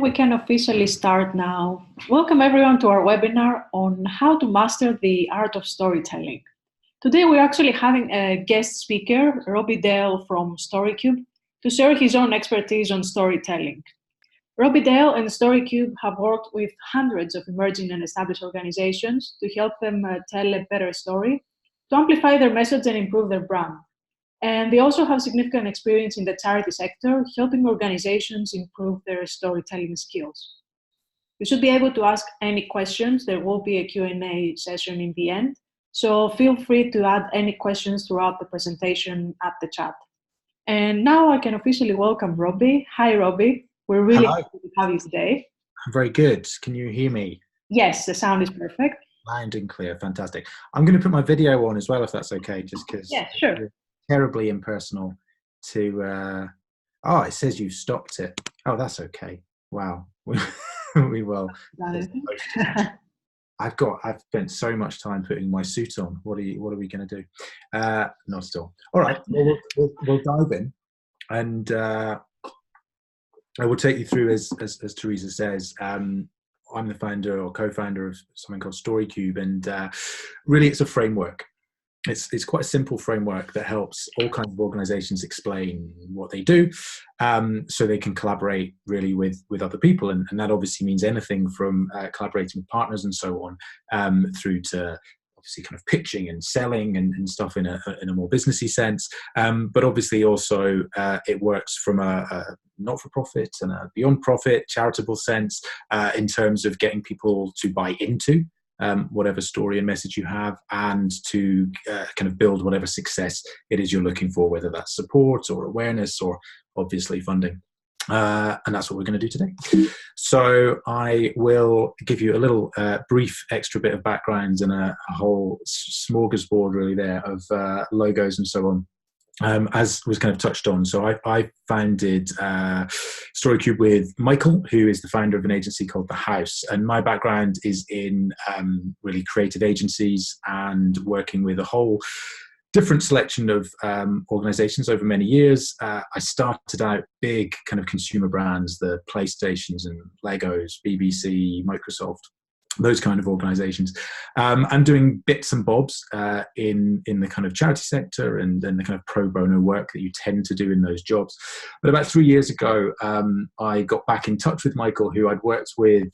think we can officially start now. Welcome everyone to our webinar on how to master the art of storytelling. Today we're actually having a guest speaker, Robbie Dale from StoryCube, to share his own expertise on storytelling. Robbie Dale and StoryCube have worked with hundreds of emerging and established organizations to help them tell a better story, to amplify their message and improve their brand. And they also have significant experience in the charity sector, helping organizations improve their storytelling skills. You should be able to ask any questions. There will be a Q&A session in the end. So feel free to add any questions throughout the presentation at the chat. And now I can officially welcome Robbie. Hi, Robbie. We're really happy to have you today. I'm very good. Can you hear me? Yes, the sound is perfect. Loud and clear. Fantastic. I'm going to put my video on as well, if that's okay, just because yeah, sure. Terribly impersonal to oh, it says you've stopped it. Oh, that's okay. Wow. We will. I've spent so much time putting my suit on. What are we going to do? Not at all. All right, we'll dive in, and I will take you through as Teresa says. I'm the founder or co-founder of something called StoryCube, and really it's a framework. It's quite a simple framework that helps all kinds of organizations explain what they do, so they can collaborate really with other people. And that obviously means anything from collaborating with partners and so on, through to obviously kind of pitching and selling and stuff in a more businessy sense. But obviously also it works from a not-for-profit and a beyond profit charitable sense, in terms of getting people to buy into whatever story and message you have, and to kind of build whatever success it is you're looking for, whether that's support or awareness or obviously funding. And that's what we're going to do today. So I will give you a little brief extra bit of background and a whole smorgasbord really there of logos and so on. As was kind of touched on, so I founded StoryCube with Michael, who is the founder of an agency called The House. And my background is in really creative agencies and working with a whole different selection of organizations over many years. I started out big kind of consumer brands, the PlayStations and Legos, BBC, Microsoft, those kind of organizations, and doing bits and bobs in the kind of charity sector and then the kind of pro bono work that you tend to do in those jobs. But about 3 years ago, I got back in touch with Michael, who I'd worked with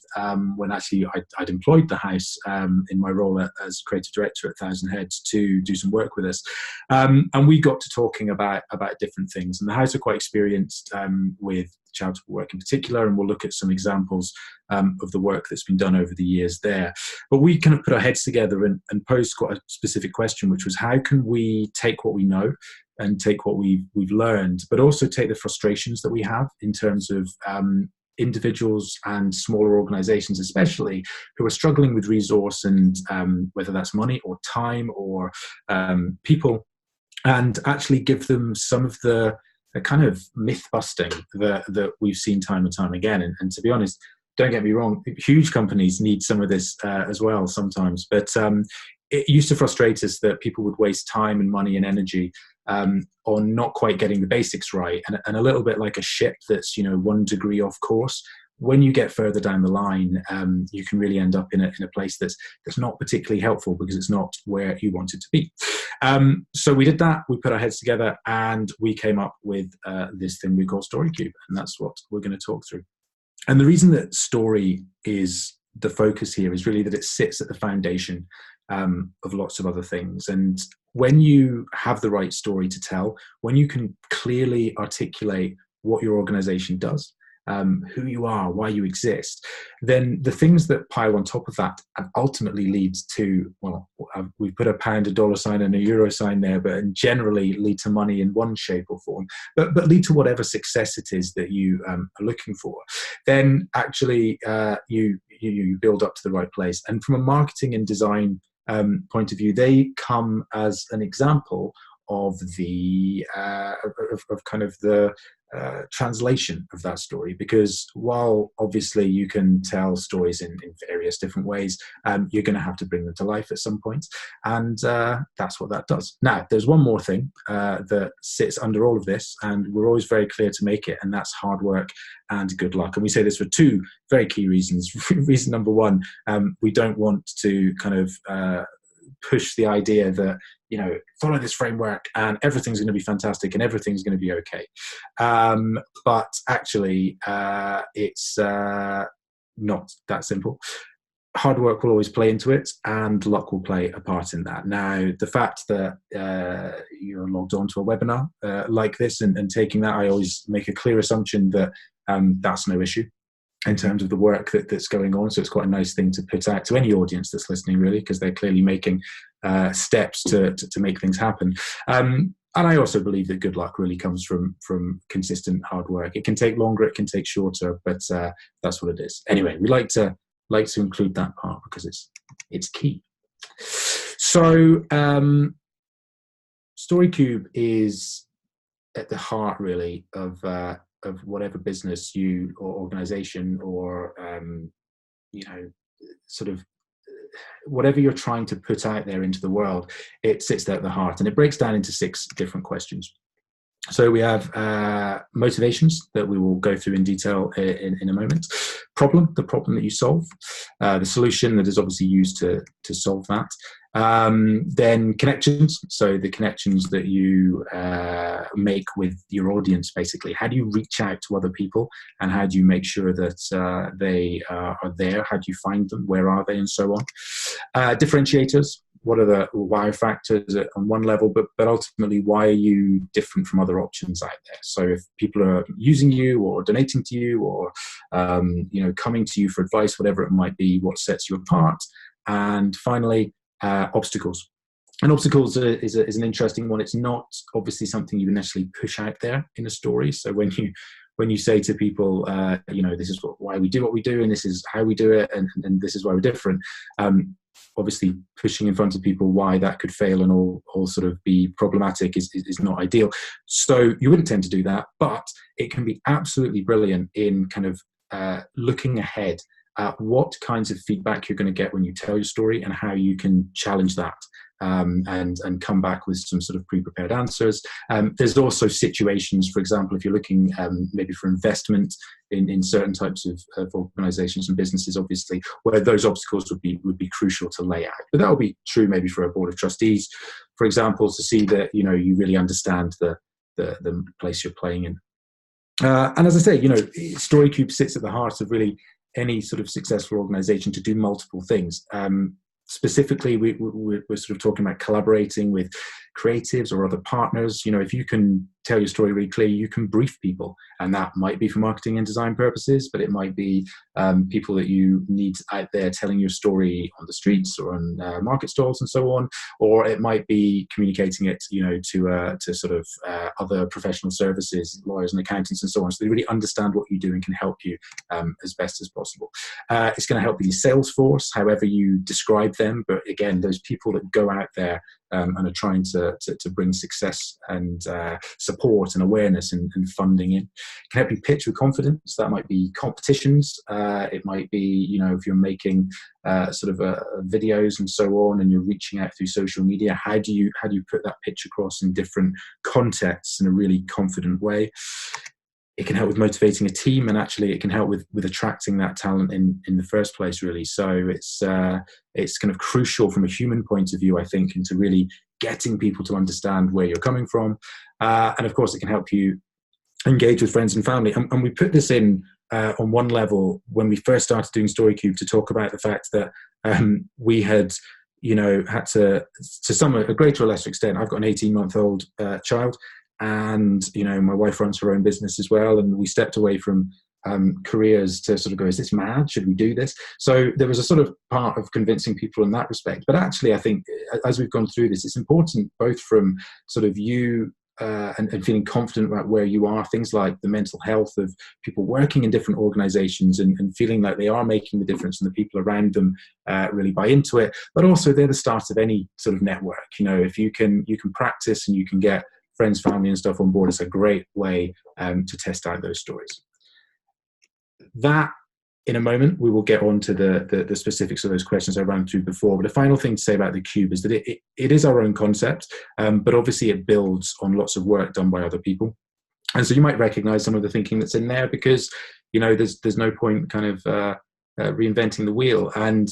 when actually I'd employed The House in my role as creative director at Thousand Heads to do some work with us. And we got to talking about different things. And The House are quite experienced with charitable work in particular, and we'll look at some examples of the work that's been done over the years there. But we kind of put our heads together and posed quite a specific question, which was how can we take what we know and take what we've learned, but also take the frustrations that we have in terms of individuals and smaller organizations especially, who are struggling with resource and whether that's money or time or people, and actually give them some of the kind of myth busting that we've seen time and time again. And to be honest, don't get me wrong, huge companies need some of this as well sometimes. But it used to frustrate us that people would waste time and money and energy on not quite getting the basics right. And a little bit like a ship that's, 1 degree off course. When you get further down the line, you can really end up in a place that's not particularly helpful because it's not where you want it to be. So we did that. We put our heads together and we came up with this thing we call StoryCube, and that's what we're going to talk through. And the reason that story is the focus here is really that it sits at the foundation of lots of other things. And when you have the right story to tell, when you can clearly articulate what your organization does, who you are, why you exist, then the things that pile on top of that and ultimately leads to, well, we put a pound, a dollar sign and a euro sign there, but generally lead to money in one shape or form, but lead to whatever success it is that you are looking for, then actually you build up to the right place. And from a marketing and design point of view, they come as an example of the of kind of the translation of that story, because while obviously you can tell stories in various different ways, you're going to have to bring them to life at some point, and that's what that does. Now, there's one more thing that sits under all of this, and we're always very clear to make it, and that's hard work and good luck. And we say this for two very key reasons. Reason number one, we don't want to kind of push the idea that, you know, follow this framework and everything's going to be fantastic and everything's going to be okay. But actually, it's not that simple. Hard work will always play into it, and luck will play a part in that. Now, the fact that you're logged onto a webinar like this and taking that, I always make a clear assumption that that's no issue in terms of the work that's going on. So it's quite a nice thing to put out to any audience that's listening, really, because they're clearly making steps to make things happen. And I also believe that good luck really comes from consistent hard work. It can take longer, it can take shorter, but that's what it is. Anyway, we like to include that part because it's key. So StoryCube is at the heart, really, of whatever business you or organization or you know, sort of whatever you're trying to put out there into the world. It sits there at the heart, and it breaks down into 6 different questions. So we have motivations that we will go through in detail in a moment. Problem, the problem that you solve. The solution that is obviously used to solve that. Then connections, so the connections that you make with your audience, basically. How do you reach out to other people, and how do you make sure that they are there? How do you find them? Where are they? And so on. Differentiators. What are the wow factors on one level, but ultimately, why are you different from other options out there? So if people are using you or donating to you or you know, coming to you for advice, whatever it might be, what sets you apart? And finally, obstacles. And obstacles is an interesting one. It's not obviously something you necessarily push out there in a story. So when you say to people, you know, this is why we do what we do, and this is how we do it, and this is why we're different. Obviously, pushing in front of people why that could fail and all sort of be problematic is not ideal. So you wouldn't tend to do that, but it can be absolutely brilliant in kind of looking ahead at what kinds of feedback you're going to get when you tell your story and how you can challenge that. And come back with some sort of pre-prepared answers. There's also situations, for example, if you're looking maybe for investment in certain types of organizations and businesses, obviously, where those obstacles would be crucial to lay out. But that will be true maybe for a board of trustees, for example, to see that, you know, you really understand the place you're playing in. And as I say, you know, StoryCube sits at the heart of really any sort of successful organization to do multiple things. Specifically, we're sort of talking about collaborating with creatives or other partners. You know, if you can tell your story really clearly, you can brief people, and that might be for marketing and design purposes, but it might be people that you need out there telling your story on the streets or on market stalls and so on, or it might be communicating it, you know, to sort of other professional services, lawyers and accountants and so on, so they really understand what you do and can help you as best as possible. It's going to help with your sales force, however you describe them, but again, those people that go out there and are trying to bring success and support and awareness and funding in. It can help you pitch with confidence. That might be competitions. It might be, you know, if you're making sort of videos and so on, and you're reaching out through social media, how do you put that pitch across in different contexts in a really confident way? It can help with motivating a team, and actually it can help with attracting that talent in the first place, really. So it's kind of crucial from a human point of view, I think, into really getting people to understand where you're coming from. And of course, it can help you engage with friends and family. And we put this in on one level when we first started doing StoryCube to talk about the fact that we had, you know, had to a greater or lesser extent. I've got an 18-month-old child. And, you know, my wife runs her own business as well. And we stepped away from careers to sort of go, is this mad? Should we do this? So there was a sort of part of convincing people in that respect. But actually, I think as we've gone through this, it's important both from sort of you and feeling confident about where you are, things like the mental health of people working in different organizations and feeling like they are making the difference and the people around them really buy into it. But also they're the start of any sort of network. If you can practice and you can get friends, family and stuff on board, it's a great way to test out those stories. That, in a moment, we will get on to the specifics of those questions I ran through before. But the final thing to say about the cube is that it is our own concept, but obviously it builds on lots of work done by other people. And so you might recognize some of the thinking that's in there because, there's no point kind of reinventing the wheel. And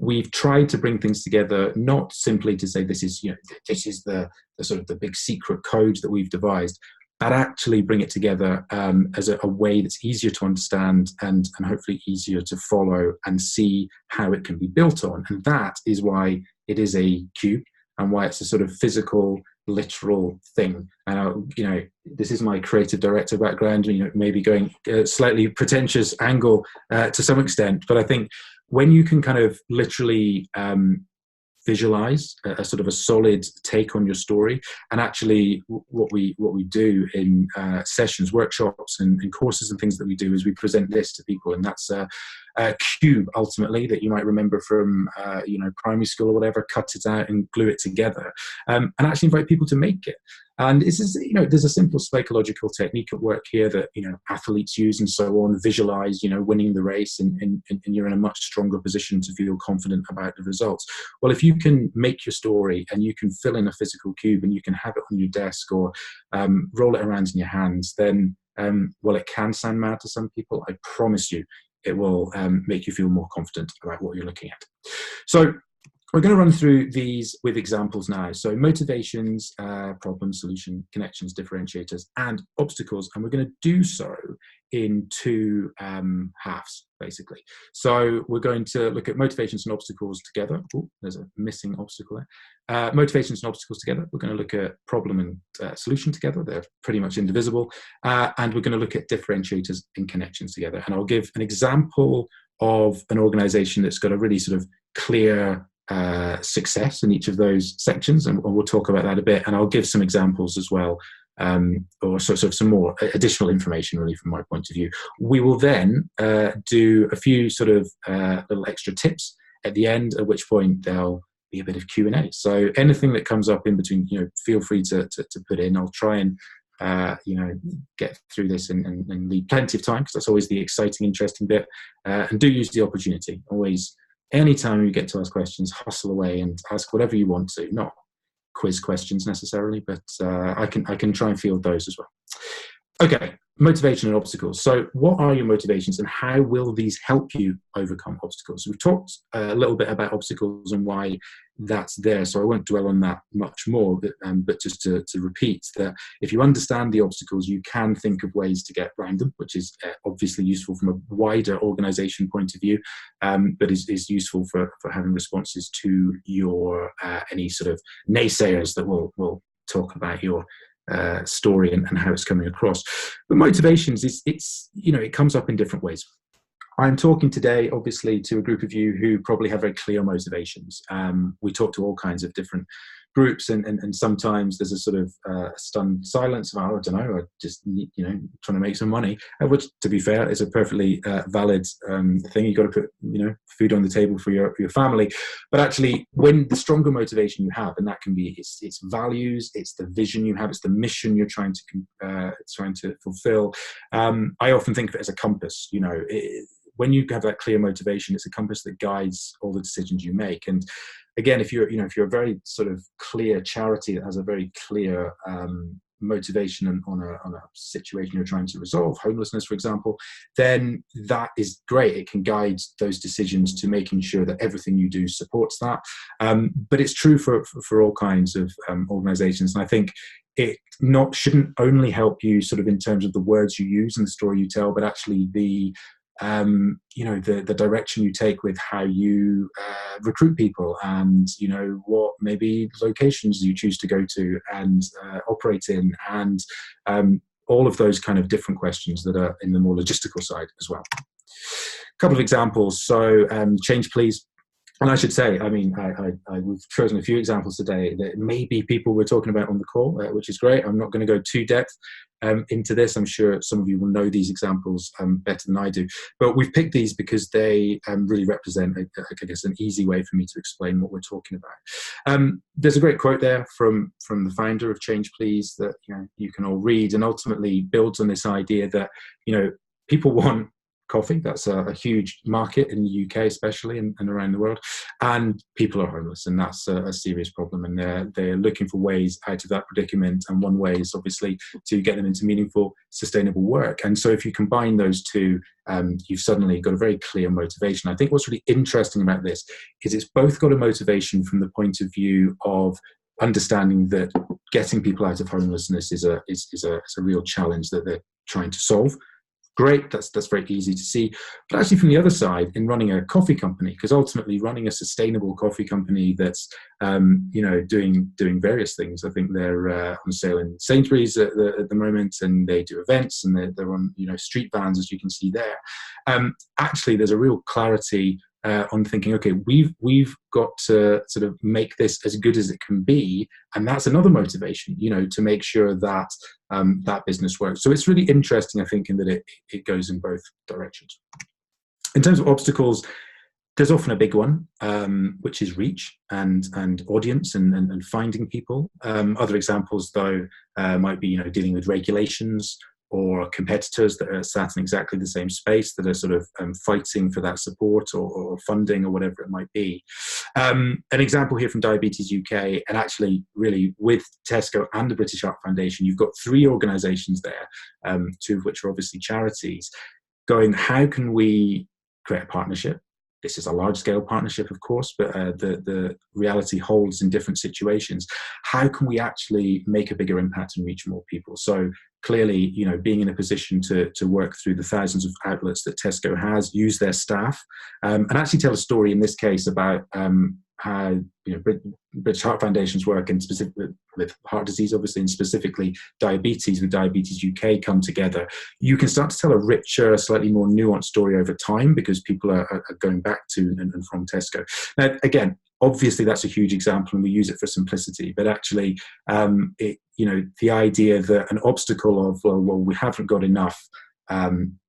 we've tried to bring things together, not simply to say this is the sort of the big secret code that we've devised, but actually bring it together as a way that's easier to understand and hopefully easier to follow and see how it can be built on. And that is why it is a cube and why it's a sort of physical, literal thing. And this is my creative director background, maybe going a slightly pretentious angle to some extent, but I think when you can kind of literally visualize a sort of a solid take on your story, and actually what we do in sessions, workshops and courses and things that we do is we present this to people, and that's a cube ultimately that you might remember from primary school or whatever, cut it out and glue it together, and actually invite people to make it. And this is, there's a simple psychological technique at work here that, athletes use and so on, visualize, winning the race and you're in a much stronger position to feel confident about the results. Well, if you can make your story and you can fill in a physical cube and you can have it on your desk or roll it around in your hands, then, well, it can sound mad to some people. I promise you, it will make you feel more confident about what you're looking at. So we're going to run through these with examples now. So motivations, problem, solution, connections, differentiators, and obstacles. And we're going to do so in two halves, basically. So we're going to look at motivations and obstacles together. Oh, there's a missing obstacle there. Motivations and obstacles together. We're going to look at problem and solution together. They're pretty much indivisible. And we're going to look at differentiators and connections together. And I'll give an example of an organization that's got a really sort of clear success in each of those sections, and we'll talk about that a bit, and I'll give some examples as well, or sort of some more additional information really from my point of view. We will then do a few sort of little extra tips at the end, at which point there'll be a bit of Q&A. So anything that comes up in between, feel free to put in. I'll try and get through this and leave plenty of time, because that's always the exciting, interesting bit, and do use the opportunity. Always, anytime you get to ask questions, hustle away and ask whatever you want to. Not quiz questions necessarily, but I can try and field those as well. Okay, motivation and obstacles. So what are your motivations and how will these help you overcome obstacles? We've talked a little bit about obstacles and why that's there, so I won't dwell on that much more, but just to repeat that if you understand the obstacles, you can think of ways to get around them, which is obviously useful from a wider organization point of view, but is useful for having responses to your any sort of naysayers that will talk about your story and how it's coming across. But motivations it comes up in different ways. I'm talking today, obviously, to a group of you who probably have very clear motivations. We talk to all kinds of different groups, and sometimes there's a sort of stunned silence. I don't know, I just trying to make some money, which, to be fair, is a perfectly valid thing. You've got to put food on the table for your family. But actually, when the stronger motivation you have, and that can be it's values, it's the vision you have, it's the mission you're trying to fulfill. I often think of it as a compass. When you have that clear motivation, it's a compass that guides all the decisions you make. And again, if you're a very sort of clear charity that has a very clear motivation on a situation you're trying to resolve, homelessness, for example, then that is great. It can guide those decisions to making sure that everything you do supports that. But it's true for all kinds of organizations. And I think it shouldn't only help you sort of in terms of the words you use and the story you tell, but actually the direction you take with how you recruit people, and what maybe locations you choose to go to and operate in, and all of those kind of different questions that are in the more logistical side as well. A couple of examples. So change, please. And I should say, I mean, we've chosen a few examples today that maybe people were talking about on the call, which is great. I'm not going to go too depth into this. I'm sure some of you will know these examples better than I do. But we've picked these because they really represent, I guess, an easy way for me to explain what we're talking about. There's a great quote there from the founder of Change Please that you can all read, and ultimately builds on this idea that people want coffee. That's a huge market in the UK, especially, and around the world. And people are homeless, and that's a serious problem. And they're looking for ways out of that predicament. And one way is obviously to get them into meaningful, sustainable work. And so if you combine those two, you've suddenly got a very clear motivation. I think what's really interesting about this is it's both got a motivation from the point of view of understanding that getting people out of homelessness is a real challenge that they're trying to solve. Great, that's very easy to see. But actually from the other side, in running a coffee company, because ultimately running a sustainable coffee company that's doing various things. I think they're on sale in Sainsbury's at the moment, and they do events, and they're on street vans, as you can see there. Actually, there's a real clarity on thinking, okay, we've got to sort of make this as good as it can be, and that's another motivation, to make sure that that business works. So it's really interesting, I think, in that it goes in both directions. In terms of obstacles, there's often a big one, which is reach and audience and finding people. Other examples, though, might be dealing with regulations, or competitors that are sat in exactly the same space that are sort of fighting for that support or funding or whatever it might be. An example here from Diabetes UK, and actually really with Tesco and the British Heart Foundation, you've got 3 organisations there, 2 of which are obviously charities, going, how can we create a partnership? This is a large-scale partnership, of course, but the reality holds in different situations. How can we actually make a bigger impact and reach more people? So clearly, being in a position to work through the thousands of outlets that Tesco has, use their staff, and actually tell a story in this case about how British Heart Foundation's work, and specifically with heart disease, obviously, and specifically diabetes, with Diabetes UK come together. You can start to tell a richer, slightly more nuanced story over time because people are going back to and from Tesco. Now, again, obviously that's a huge example, and we use it for simplicity. But actually, the idea that an obstacle of well, we haven't got enough.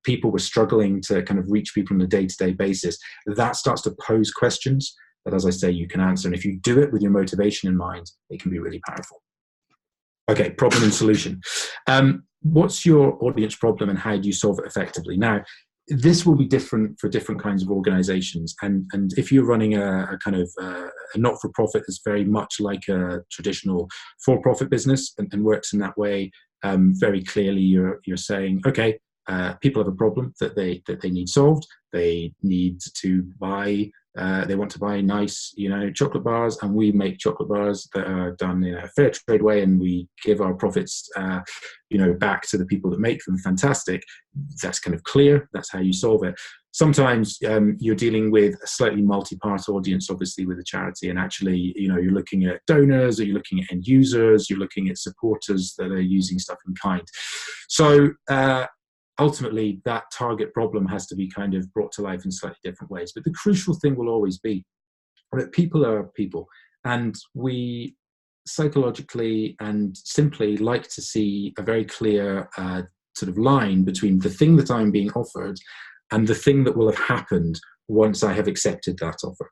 People were struggling to kind of reach people on a day-to-day basis. That starts to pose questions that, as I say, you can answer. And if you do it with your motivation in mind, it can be really powerful. Okay, problem and solution. What's your audience problem and how do you solve it effectively? Now, this will be different for different kinds of organizations. And if you're running a kind of a not-for-profit that's very much like a traditional for-profit business and works in that way, very clearly you're saying, okay, people have a problem that they need solved. They need to buy, they want to buy nice, chocolate bars, and we make chocolate bars that are done in a fair trade way, and we give our profits, back to the people that make them. Fantastic. That's kind of clear. That's how you solve it. Sometimes you're dealing with a slightly multi-part audience, obviously, with a charity, and actually, you're looking at donors, or you're looking at end users, you're looking at supporters that are using stuff in kind. So ultimately, that target problem has to be kind of brought to life in slightly different ways. But the crucial thing will always be that people are people, and we psychologically and simply like to see a very clear sort of line between the thing that I'm being offered and the thing that will have happened once I have accepted that offer.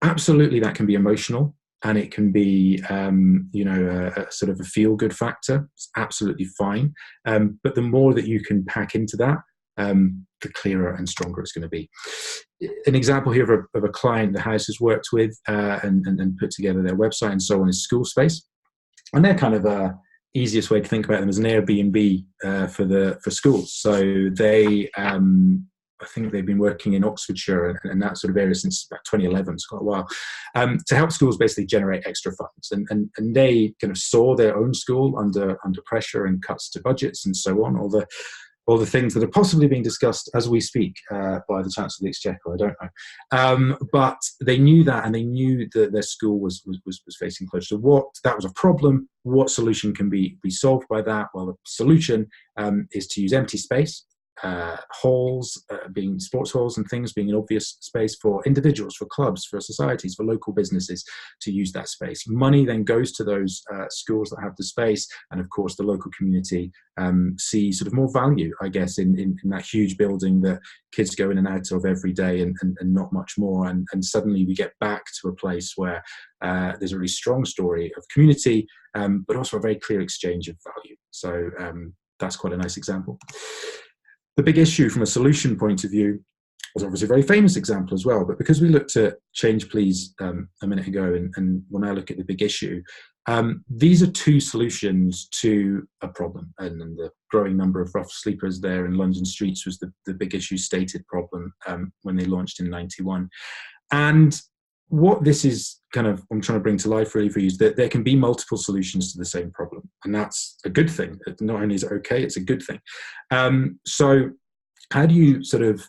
Absolutely, that can be emotional, and it can be, a sort of a feel-good factor. It's absolutely fine. But the more that you can pack into that, the clearer and stronger it's going to be. An example here of a client the house has worked with and put together their website and so on is School Space. And they're kind of easiest way to think about them as an Airbnb for schools. So they, I think they've been working in Oxfordshire and that sort of area since about 2011, it's quite a while, to help schools basically generate extra funds. And they kind of saw their own school under pressure and cuts to budgets and so on, all the things that are possibly being discussed as we speak by the Chancellor of the Exchequer, I don't know. But they knew that, and they knew that their school was facing closure. So that was a problem. What solution can be solved by that? Well, the solution is to use empty space halls, being sports halls and things, being an obvious space for individuals, for clubs, for societies, for local businesses to use that space. Money then goes to those schools that have the space, and of course the local community see sort of more value, I guess, in that huge building that kids go in and out of every day, and not much more. And suddenly we get back to a place where there's a really strong story of community, but also a very clear exchange of value. So that's quite a nice example. The big issue from a solution point of view was obviously a very famous example as well, but because we looked at Change Please a minute ago, and we'll now look at the big issue, these are two solutions to a problem, and the growing number of rough sleepers there in London streets was the big issue stated problem when they launched in '91. And what this is kind of, I'm trying to bring to life really for you, is that there can be multiple solutions to the same problem. And that's a good thing. Not only is it okay, it's a good thing. So how do you sort of,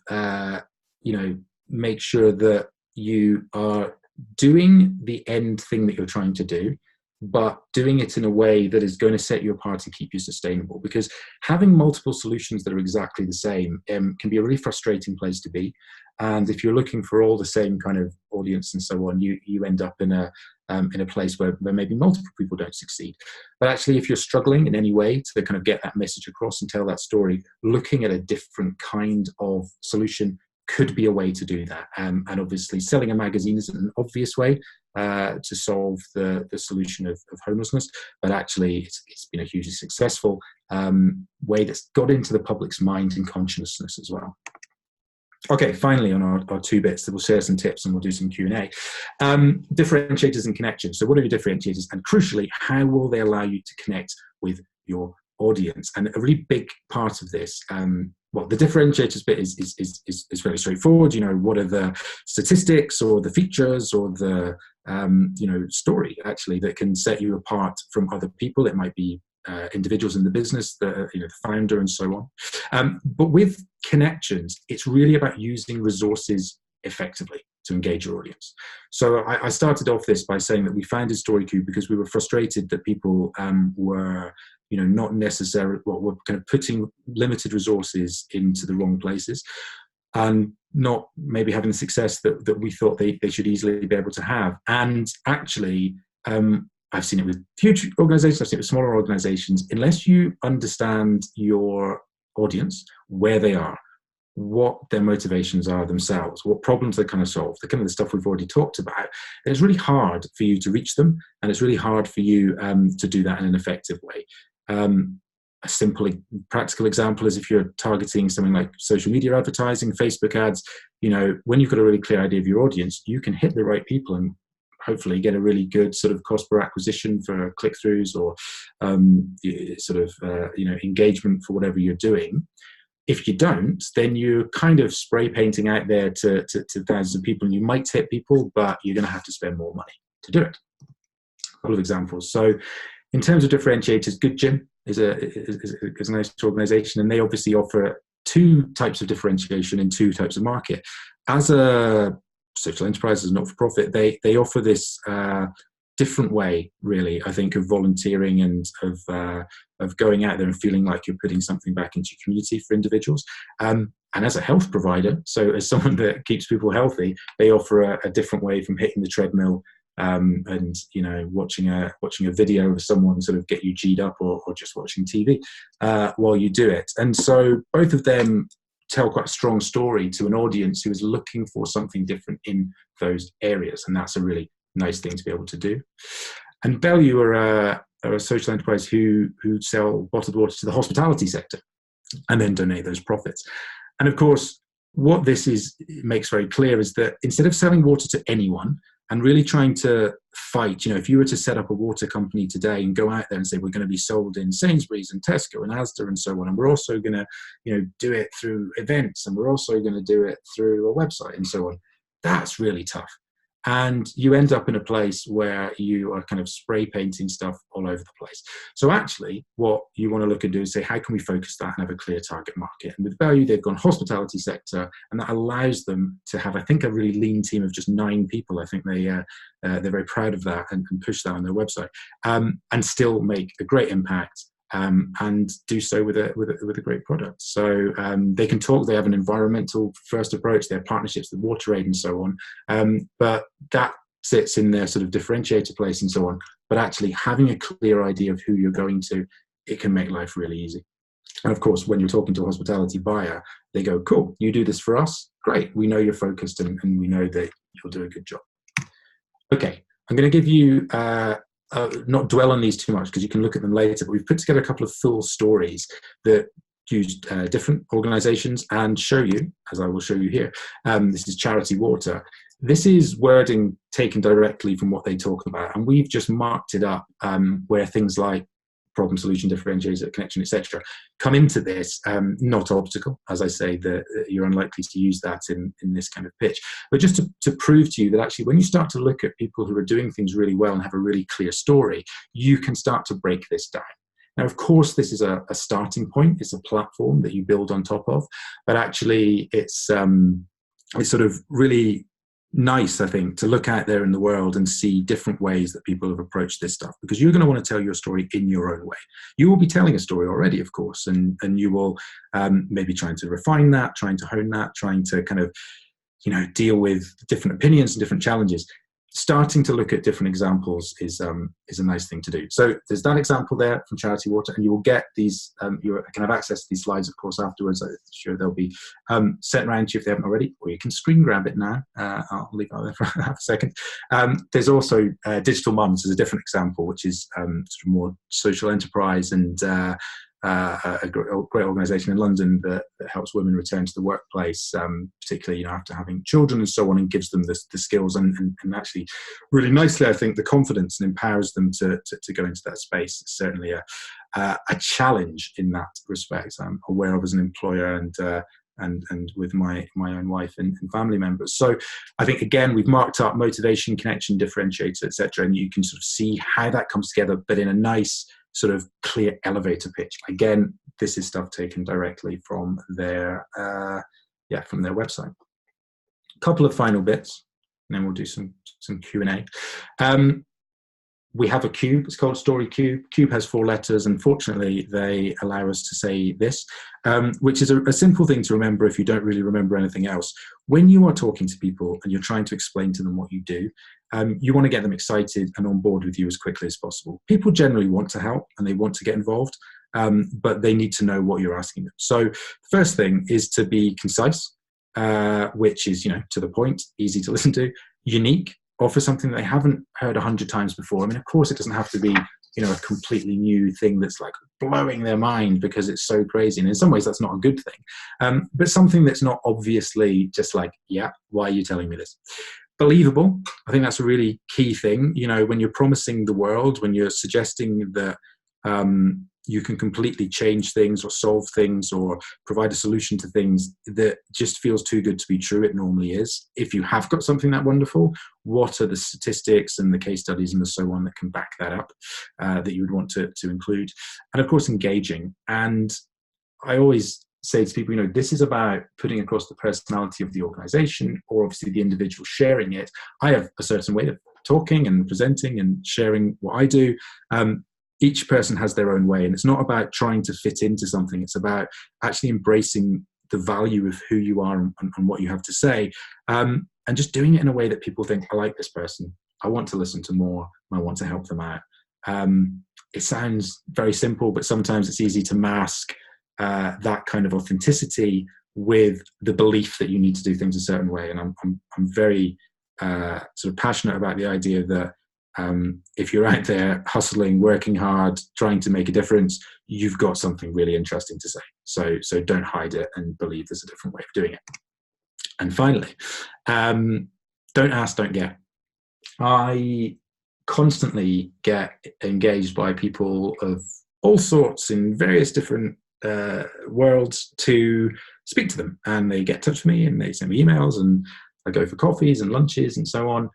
make sure that you are doing the end thing that you're trying to do, but doing it in a way that is going to set you apart and keep you sustainable? Because having multiple solutions that are exactly the same can be a really frustrating place to be. And if you're looking for all the same kind of audience and so on, you end up in a place where maybe multiple people don't succeed. But actually, if you're struggling in any way to kind of get that message across and tell that story, looking at a different kind of solution could be a way to do that. And obviously, selling a magazine isn't an obvious way to solve the solution of homelessness, but actually it's been a hugely successful way that's got into the public's mind and consciousness as well. Okay, finally on our two bits, we'll share some tips and we'll do some Q&A. Differentiators and connections. So what are your differentiators? And crucially, how will they allow you to connect with your audience? And a really big part of this, well, the differentiators bit is very straightforward. What are the statistics or the features or the story actually that can set you apart from other people? It might be individuals in the business, the founder, and so on. But with connections, it's really about using resources effectively to engage your audience. So I started off this by saying that we founded StoryCube because we were frustrated that people were not necessarily, were kind of putting limited resources into the wrong places, and not maybe having the success that we thought they should easily be able to have. And actually, I've seen it with huge organizations, I've seen it with smaller organizations. Unless you understand your audience, where they are, what their motivations are themselves, what problems they kind of solve, the kind of the stuff we've already talked about, it's really hard for you to reach them, and it's really hard for you to do that in an effective way. A simple practical example is if you're targeting something like social media advertising, Facebook ads, when you've got a really clear idea of your audience, you can hit the right people and hopefully get a really good sort of cost per acquisition for click-throughs or engagement for whatever you're doing. If you don't, then you're kind of spray painting out there to thousands of people, and you might hit people, but you're going to have to spend more money to do it. A couple of examples. So in terms of differentiators, Good Gym is a nice organization, and they obviously offer two types of differentiation in two types of market. As a social enterprise, as a not-for-profit, they offer this different way, really, I think, of volunteering and of going out there and feeling like you're putting something back into your community for individuals. And as a health provider, so as someone that keeps people healthy, they offer a different way from hitting the treadmill and watching a video of someone sort of get you G'd up, or just watching TV while you do it. And so both of them tell quite a strong story to an audience who is looking for something different in those areas, and that's a really nice thing to be able to do. And Bellew are a social enterprise who sell bottled water to the hospitality sector and then donate those profits. And of course, what this makes very clear is that instead of selling water to anyone and really trying to fight, if you were to set up a water company today and go out there and say, we're going to be sold in Sainsbury's and Tesco and Asda and so on, and we're also going to, do it through events, and we're also going to do it through a website and so on, that's really tough. And you end up in a place where you are kind of spray painting stuff all over the place. So actually, what you want to look and do is say, how can we focus that and have a clear target market? And with Bellew, they've gone hospitality sector, and that allows them to have, I think, a really lean team of just 9 people. I think they're very proud of that and push that on their website, and still make a great impact and do so with a great product. So they can talk. They have an environmental first approach. They have partnerships with WaterAid and so on. But that sits in their sort of differentiator place and so on. But actually having a clear idea of who you're going to, it can make life really easy. And of course, when you're talking to a hospitality buyer, they go, cool, you do this for us? Great. We know you're focused and we know that you'll do a good job. Okay, I'm going to give you, not dwell on these too much because you can look at them later, but we've put together a couple of full stories that use different organizations and show you, as I will show you here. This is Charity Water. This is wording taken directly from what they talk about, and we've just marked it up where things like problem, solution, differentiator, connection, etc. come into this, not obstacle. As I say, that you're unlikely to use that in this kind of pitch. But just to prove to you that actually when you start to look at people who are doing things really well and have a really clear story, you can start to break this down. Now, of course, this is a starting point. It's a platform that you build on top of, but actually it's sort of really nice, I think, to look out there in the world and see different ways that people have approached this stuff, because you're going to want to tell your story in your own way. You will be telling a story already, of course, and you will maybe trying to refine that, trying to hone that, trying to kind of, deal with different opinions and different challenges. Starting to look at different examples is a nice thing to do. So there's that example there from Charity Water, and you will get these, you can have access to these slides, of course, afterwards. I'm sure they'll be sent around to you if they haven't already, or you can screen grab it now. I'll leave that there for half a second. There's also Digital Mums as a different example, which is sort of more social enterprise and a great organisation in London that helps women return to the workplace, particularly after having children and so on, and gives them the skills and actually really nicely, I think, the confidence and empowers them to go into that space. It's certainly a challenge in that respect. I'm aware of as an employer and with my own wife and family members. So I think, again, we've marked up motivation, connection, differentiator, etc., and you can sort of see how that comes together, but in a nice sort of clear elevator pitch. Again, this is stuff taken directly from their website. A couple of final bits, and then we'll do some Q&A. We have a cube. It's called StoryCube. Cube has 4 letters. Unfortunately, they allow us to say this, which is a simple thing to remember if you don't really remember anything else. When you are talking to people and you're trying to explain to them what you do, you want to get them excited and on board with you as quickly as possible. People generally want to help and they want to get involved, but they need to know what you're asking them. So the first thing is to be concise, which is, to the point, easy to listen to, unique, offer something they haven't heard 100 times before. I mean, of course, it doesn't have to be, a completely new thing that's like blowing their mind because it's so crazy. And in some ways, that's not a good thing. But something that's not obviously just like, yeah, why are you telling me this? Believable. I think that's a really key thing. When you're promising the world, when you're suggesting that you can completely change things or solve things or provide a solution to things that just feels too good to be true, it normally is. If you have got something that wonderful, what are the statistics and the case studies and so on that can back that up, that you would want to include? And of course, engaging. And I always say to people, this is about putting across the personality of the organization or obviously the individual sharing it. I have a certain way of talking and presenting and sharing what I do. Each person has their own way, and it's not about trying to fit into something. It's about actually embracing the value of who you are and what you have to say, and just doing it in a way that people think, I like this person. I want to listen to more. I want to help them out. It sounds very simple, but sometimes it's easy to mask that kind of authenticity with the belief that you need to do things a certain way. And I'm very sort of passionate about the idea that if you're out there hustling, working hard, trying to make a difference, you've got something really interesting to say. So don't hide it and believe there's a different way of doing it. And finally, don't ask, don't get. I constantly get engaged by people of all sorts in various different worlds to speak to them, and they get in touch with me and they send me emails and I go for coffees and lunches and so on.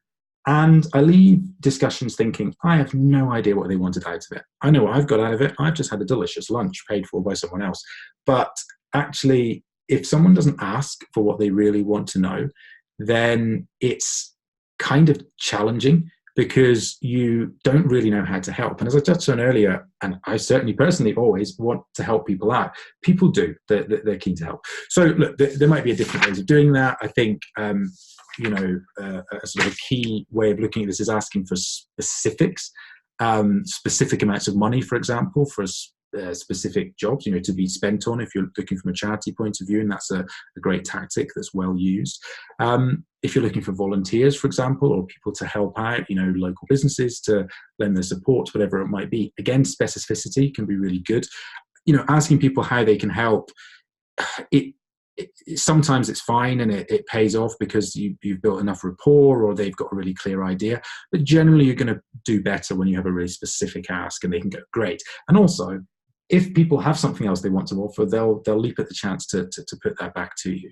And I leave discussions thinking, I have no idea what they wanted out of it. I know what I've got out of it. I've just had a delicious lunch paid for by someone else. But actually, if someone doesn't ask for what they really want to know, then it's kind of challenging because you don't really know how to help. And as I touched on earlier, and I certainly personally always want to help people out, people do, they're keen to help. So look, there might be different ways of doing that. I think, you know, a sort of a key way of looking at this is asking for specifics, specific amounts of money, for example, for specific jobs, you know, to be spent on if you're looking from a charity point of view, and that's a great tactic that's well used. If you're looking for volunteers, for example, or people to help out, you know, local businesses to lend their support, whatever it might be, again, specificity can be really good. You know, asking people how they can help, sometimes it's fine and it pays off because you've built enough rapport or they've got a really clear idea, but generally you're going to do better when you have a really specific ask and they can go, great. And also, if people have something else they want to offer, they'll leap at the chance to put that back to you.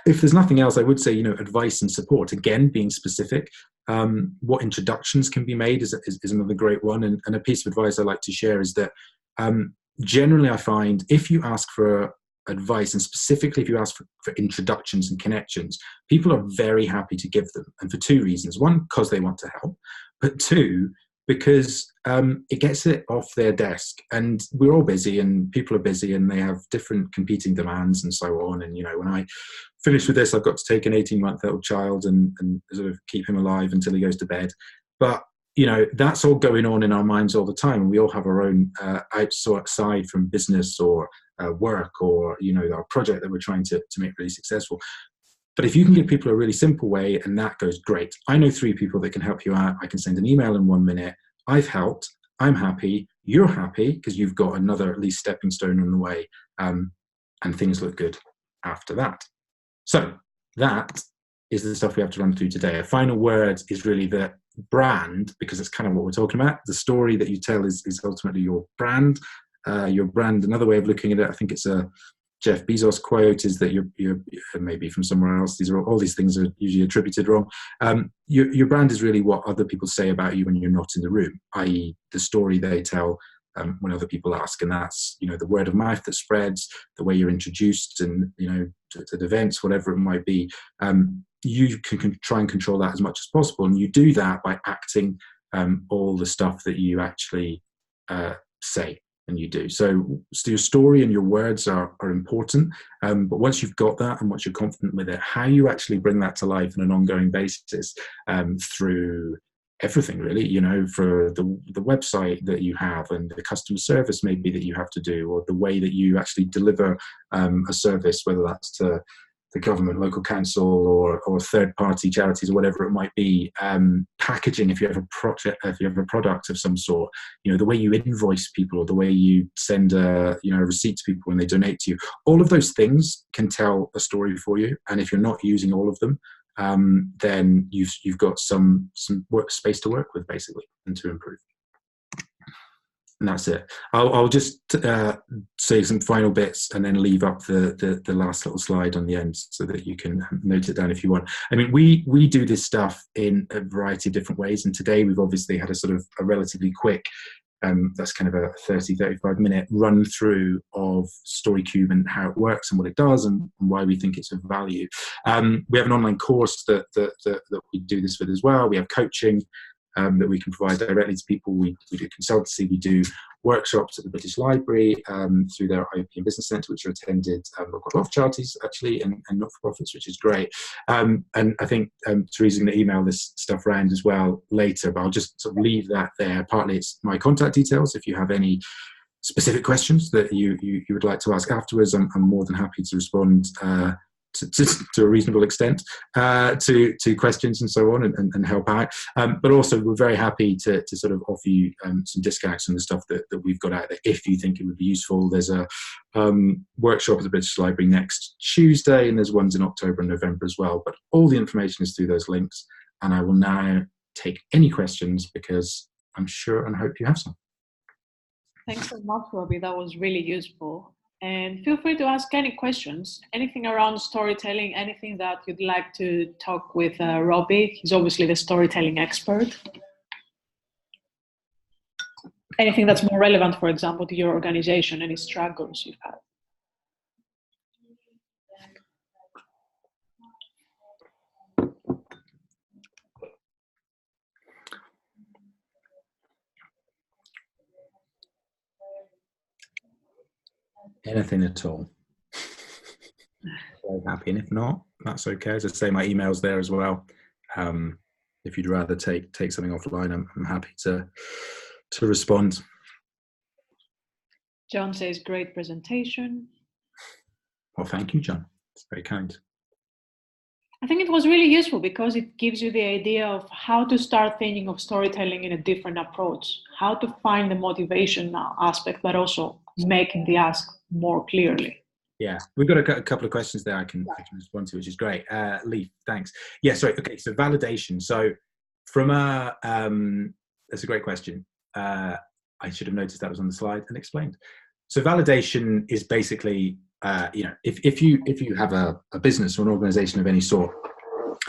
If there's nothing else, I would say, you know, advice and support, again, being specific. What introductions can be made is another great one. And a piece of advice I like to share is that generally I find if you ask for advice, and specifically if you ask for introductions and connections, people are very happy to give them. And for two reasons. One, because they want to help, but two, because it gets it off their desk. And we're all busy and people are busy and they have different competing demands and so on. And, you know, when I finish with this, I've got to take an 18-month-old child and sort of keep him alive until he goes to bed. But, you know, that's all going on in our minds all the time. And we all have our own outside from business or work or, you know, our project that we're trying to make really successful. But if you can give people a really simple way and that goes great. I know 3 people that can help you out. I can send an email in 1 minute. I've helped. I'm happy. You're happy because you've got another at least stepping stone on the way. And things look good after that. So that is the stuff we have to run through today. A final word is really the brand, because it's kind of what we're talking about. The story that you tell is ultimately your brand. Your brand, another way of looking at it, I think it's a Jeff Bezos quote, is that you're maybe from somewhere else. All these things are usually attributed wrong. Your brand is really what other people say about you when you're not in the room, i.e. the story they tell when other people ask. And that's, you know, the word of mouth that spreads, the way you're introduced and, you know, to events, whatever it might be. You can try and control that as much as possible. And you do that by acting all the stuff that you actually say. And you do. So your story and your words are important. But once you've got that and once you're confident with it, how you actually bring that to life on an ongoing basis through everything really, you know, for the website that you have and the customer service maybe that you have to do, or the way that you actually deliver a service, whether that's to the government, local council, or third-party charities, or whatever it might be. Packaging, if you have a project, if you have a product of some sort, you know, the way you invoice people, or the way you send a receipt to people when they donate to you. All of those things can tell a story for you. And if you're not using all of them, then you've got some work space to work with, basically, and to improve. And that's it. I'll just say some final bits and then leave up the last little slide on the end so that you can note it down if you want. I mean, we do this stuff in a variety of different ways. And today we've obviously had a sort of a relatively quick, that's kind of a 35 minute run through of StoryCube and how it works and what it does and why we think it's of value. We have an online course that we do this with as well. We have coaching that we can provide directly to people. We do consultancy, we do workshops at the British Library through their IOP and Business Centre, which are attended by quite a lot of charities actually, and not-for-profits, which is great. And I think Teresa's going to email this stuff around as well later, but I'll just sort of leave that there. Partly it's my contact details. If you have any specific questions that you would like to ask afterwards, I'm more than happy to respond to a reasonable extent to questions and so on, and help out. But also we're very happy to sort of offer you some discounts on the stuff that we've got out there if you think it would be useful. There's a workshop at the British Library next Tuesday, and there's ones in October and November as well. But all the information is through those links, and I will now take any questions because I'm sure and hope you have some. Thanks so much, Robbie. That was really useful. And feel free to ask any questions, anything around storytelling, anything that you'd like to talk with Robbie. He's obviously the storytelling expert. Anything that's more relevant, for example, to your organization, any struggles you've had. Anything at all. Very happy, and if not, that's okay. As I say, my email's there as well. If you'd rather take something offline, I'm happy to respond. John says, great presentation. Well, thank you, John. It's very kind. I think it was really useful because it gives you the idea of how to start thinking of storytelling in a different approach, how to find the motivation aspect, but also making the ask more clearly. Yeah, we've got a couple of questions there I can respond to, which is great. Leaf, thanks. Yeah, sorry. Okay, so validation. So from that's a great question. I should have noticed that was on the slide and explained. So validation is basically, if you have a business or an organization of any sort,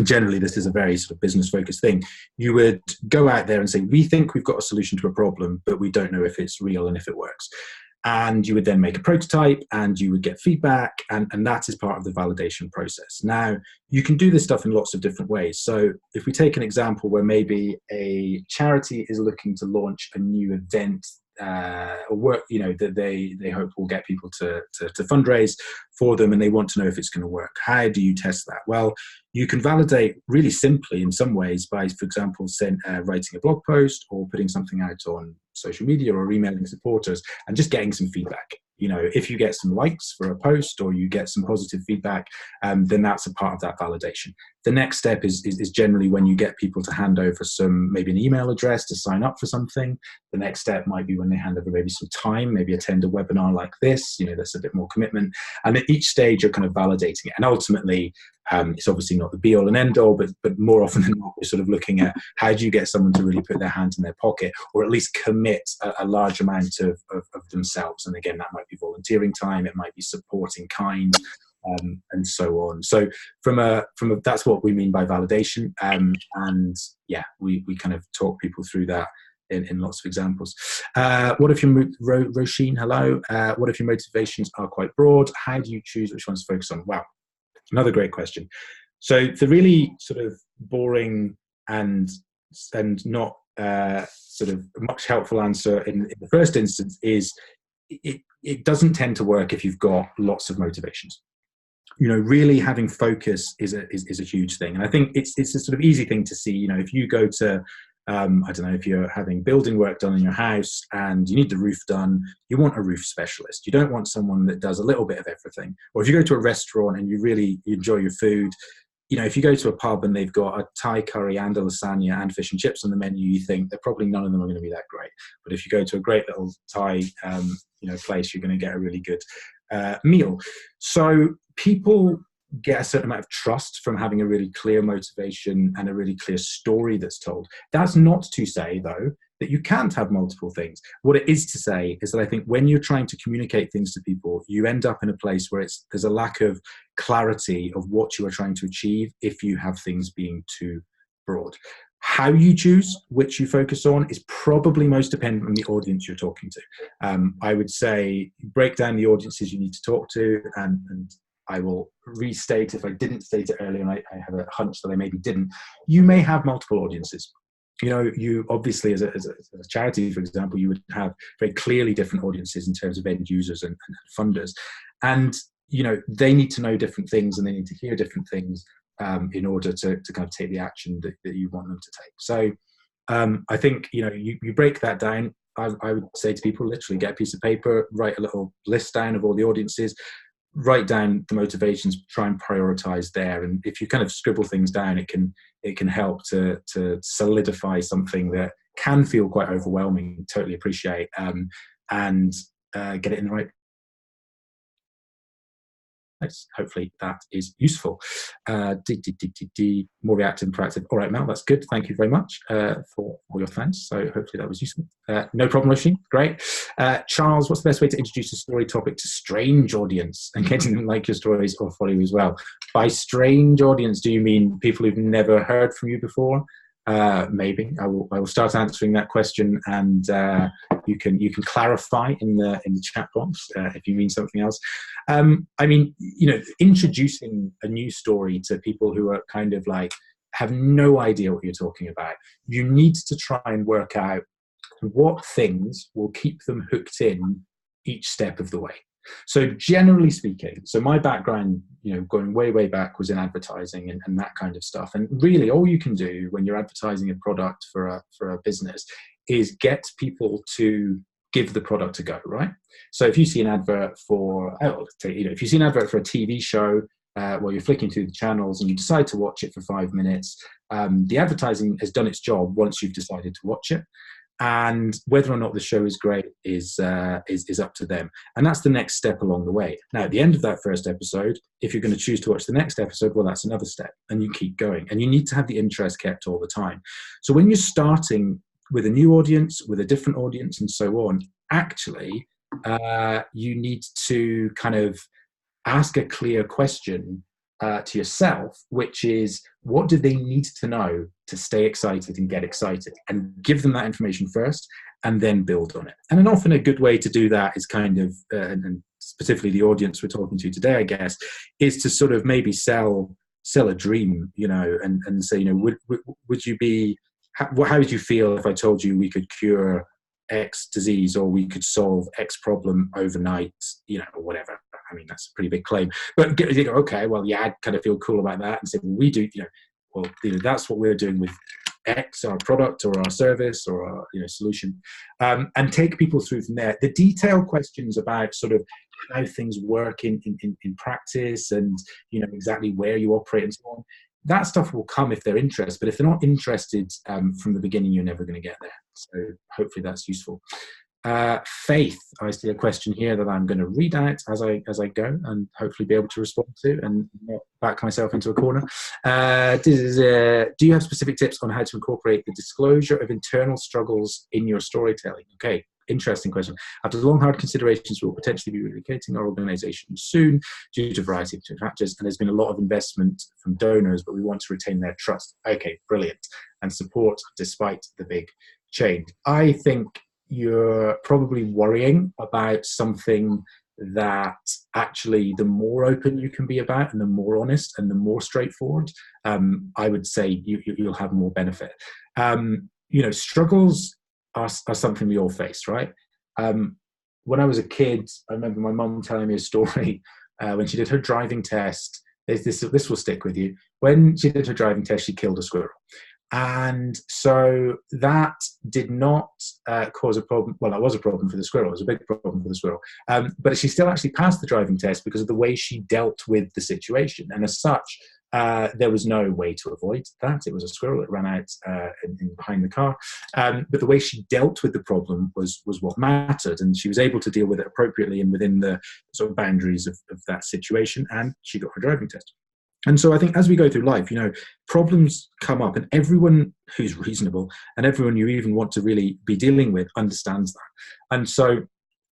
generally this is a very sort of business focused thing, you would go out there and say, we think we've got a solution to a problem, but we don't know if it's real and if it works. And you would then make a prototype and you would get feedback, and that is part of the validation process. Now, you can do this stuff in lots of different ways. So if we take an example where maybe a charity is looking to launch a new event or work, that they hope will get people to fundraise for them, and they want to know if it's going to work. How do you test that? Well, you can validate really simply in some ways by, for example, writing a blog post or putting something out on social media or emailing supporters and just getting some feedback. If you get some likes for a post or you get some positive feedback, then that's a part of that validation. The next step is generally when you get people to hand over maybe an email address to sign up for something. The next step might be when they hand over maybe some time, maybe attend a webinar like this, that's a bit more commitment. And at each stage you're kind of validating it. And ultimately, it's obviously not the be all and end all, but more often than not, we're sort of looking at how do you get someone to really put their hand in their pocket or at least commit a large amount of themselves. And again, that might be volunteering time, it might be supporting kind, and so on. So from a that's what we mean by validation. And yeah, we kind of talk people through that in lots of examples. What if your Roisin, hello. What if your motivations are quite broad? How do you choose which ones to focus on? Wow, another great question. So the really sort of boring and not sort of much helpful answer in the first instance is it doesn't tend to work if you've got lots of motivations. Really having focus is a huge thing. And I think it's a sort of easy thing to see. If you go to, I don't know, if you're having building work done in your house and you need the roof done, you want a roof specialist. You don't want someone that does a little bit of everything. Or if you go to a restaurant and you really enjoy your food, if you go to a pub and they've got a Thai curry and a lasagna and fish and chips on the menu, you think they're probably none of them are going to be that great. But if you go to a great little Thai, place, you're going to get a really good meal. So people get a certain amount of trust from having a really clear motivation and a really clear story that's told. That's not to say, though, that you can't have multiple things. What it is to say is that I think when you're trying to communicate things to people, you end up in a place where there's a lack of clarity of what you are trying to achieve if you have things being too broad. How you choose which you focus on is probably most dependent on the audience you're talking to. I would say break down the audiences you need to talk to, and I will restate if I didn't state it earlier, and I have a hunch that I maybe didn't. You may have multiple audiences. You obviously, as a charity, for example, you would have very clearly different audiences in terms of end users and funders. And, they need to know different things and they need to hear different things in order to kind of take the action that you want them to take. So I think, you break that down. I would say to people, literally get a piece of paper, write a little list down of all the audiences, write down the motivations, try and prioritize there. And if you kind of scribble things down, it can help to solidify something that can feel quite overwhelming. Totally appreciate, and get it in the right place. Hopefully that is useful. More reactive and proactive. All right, Mel, that's good. Thank you very much for all your thanks. So hopefully that was useful. No problem, Roisin. Great. Charles, what's the best way to introduce a story topic to strange audience and getting them like your stories or follow you as well? By strange audience, do you mean people who've never heard from you before? Maybe I will start answering that question, and you can clarify in the chat box if you mean something else. I mean, introducing a new story to people who are kind of like have no idea what you're talking about. You need to try and work out what things will keep them hooked in each step of the way. So generally speaking, so my background, going way, way back was in advertising and that kind of stuff. And really all you can do when you're advertising a product for a business is get people to give the product a go, right? So if you see an advert for, if you see an advert for a TV show, while you're flicking through the channels and you decide to watch it for 5 minutes, the advertising has done its job once you've decided to watch it. And whether or not the show is great is up to them. And that's the next step along the way. Now, at the end of that first episode, if you're going to choose to watch the next episode, well, that's another step. And you keep going. And you need to have the interest kept all the time. So when you're starting with a new audience, with a different audience, and so on, actually, you need to kind of ask a clear question to yourself, which is, what do they need to know to stay excited and get excited? And give them that information first and then build on it. And then often a good way to do that is kind of, and specifically the audience we're talking to today, I guess, is to sort of maybe sell a dream, and say, would you be, how would you feel if I told you we could cure X disease, or we could solve X problem overnight, or whatever. I mean, that's a pretty big claim, but okay, well, yeah, I'd kind of feel cool about that and say, well, we do, that's what we're doing with X, our product or our service or our, solution, and take people through from there. The detailed questions about sort of how things work in practice and, exactly where you operate and so on, that stuff will come if they're interested, but if they're not interested from the beginning, you're never going to get there. So hopefully that's useful. Faith, I see a question here that I'm going to read out as I go and hopefully be able to respond to and not back myself into a corner. Do you have specific tips on how to incorporate the disclosure of internal struggles in your storytelling? Okay, interesting question. After long, hard considerations, we will potentially be relocating our organization soon due to a variety of factors, and there's been a lot of investment from donors, but we want to retain their trust. Okay, brilliant. And support despite the big change. I think you're probably worrying about something that actually the more open you can be about and the more honest and the more straightforward, I would say you'll have more benefit. Struggles are something we all face, right? When I was a kid, I remember my mum telling me a story when she did her driving test. This will stick with you. When she did her driving test, she killed a squirrel. And so that did not cause a problem. Well, that was a problem for the squirrel. It was a big problem for the squirrel. But she still actually passed the driving test because of the way she dealt with the situation. And as such, there was no way to avoid that. It was a squirrel that ran out behind the car. But the way she dealt with the problem was what mattered. And she was able to deal with it appropriately and within the sort of boundaries of that situation. And she got her driving test. And so I think as we go through life, problems come up, and everyone who's reasonable and everyone you even want to really be dealing with understands that. And so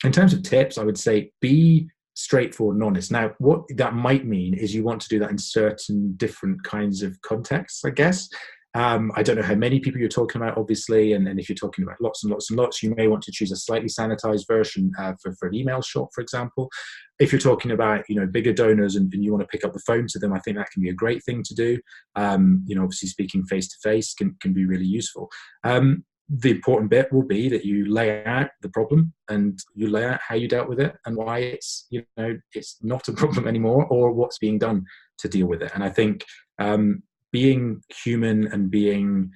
in terms of tips, I would say be straightforward and honest. Now, what that might mean is you want to do that in certain different kinds of contexts, I guess. I don't know how many people you're talking about, obviously, and if you're talking about lots and lots and lots, you may want to choose a slightly sanitized version for an email shot, for example. If you're talking about bigger donors and you want to pick up the phone to them, I think that can be a great thing to do. Obviously speaking face to face can be really useful. The important bit will be that you lay out the problem and you lay out how you dealt with it and why it's not a problem anymore, or what's being done to deal with it. And I think being human and being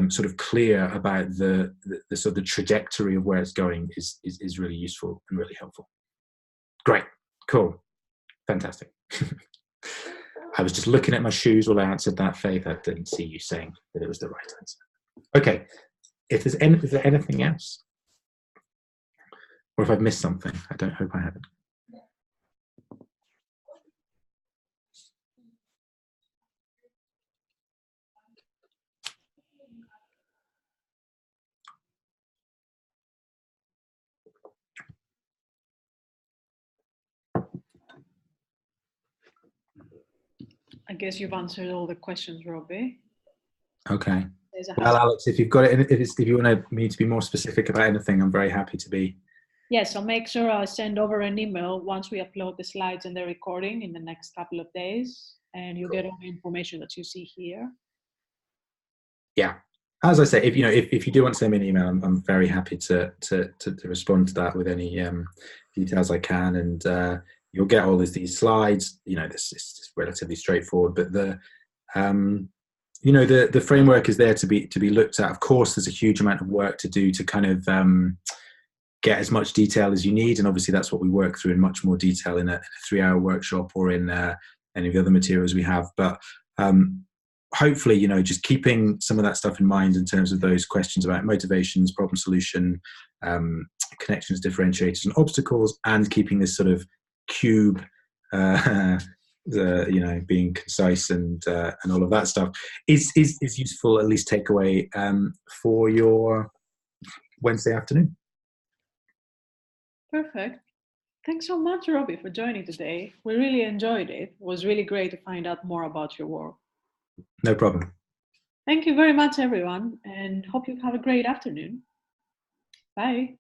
sort of clear about the sort of the trajectory of where it's going is really useful and really helpful. Great, cool, fantastic. I was just looking at my shoes while I answered that, Faith. I didn't see you saying that it was the right answer. Okay, is there anything else? Or if I've missed something, I don't hope I haven't. I guess you've answered all the questions, Robbie. Okay. Well, Alex, if you've got it, if you want me to be more specific about anything, I'm very happy to be. Yes, so make sure I send over an email once we upload the slides and the recording in the next couple of days, and you get all the information that you see here. Yeah, as I say, if you do want to send me an email, I'm very happy to respond to that with any details I can, and you'll get all these slides. This is relatively straightforward, but the the framework is there to be looked at. Of course, there's a huge amount of work to do to kind of get as much detail as you need, and obviously that's what we work through in much more detail in a 3-hour workshop or in any of the other materials we have. But hopefully, just keeping some of that stuff in mind in terms of those questions about motivations, problem solution, connections, differentiators, and obstacles, and keeping this sort of cube, being concise and all of that stuff is useful, at least takeaway for your Wednesday afternoon. Perfect. Thanks so much, Robbie, for joining today. We really enjoyed it. It was really great to find out more about your work. No problem. Thank you very much, everyone, and hope you have a great afternoon. Bye.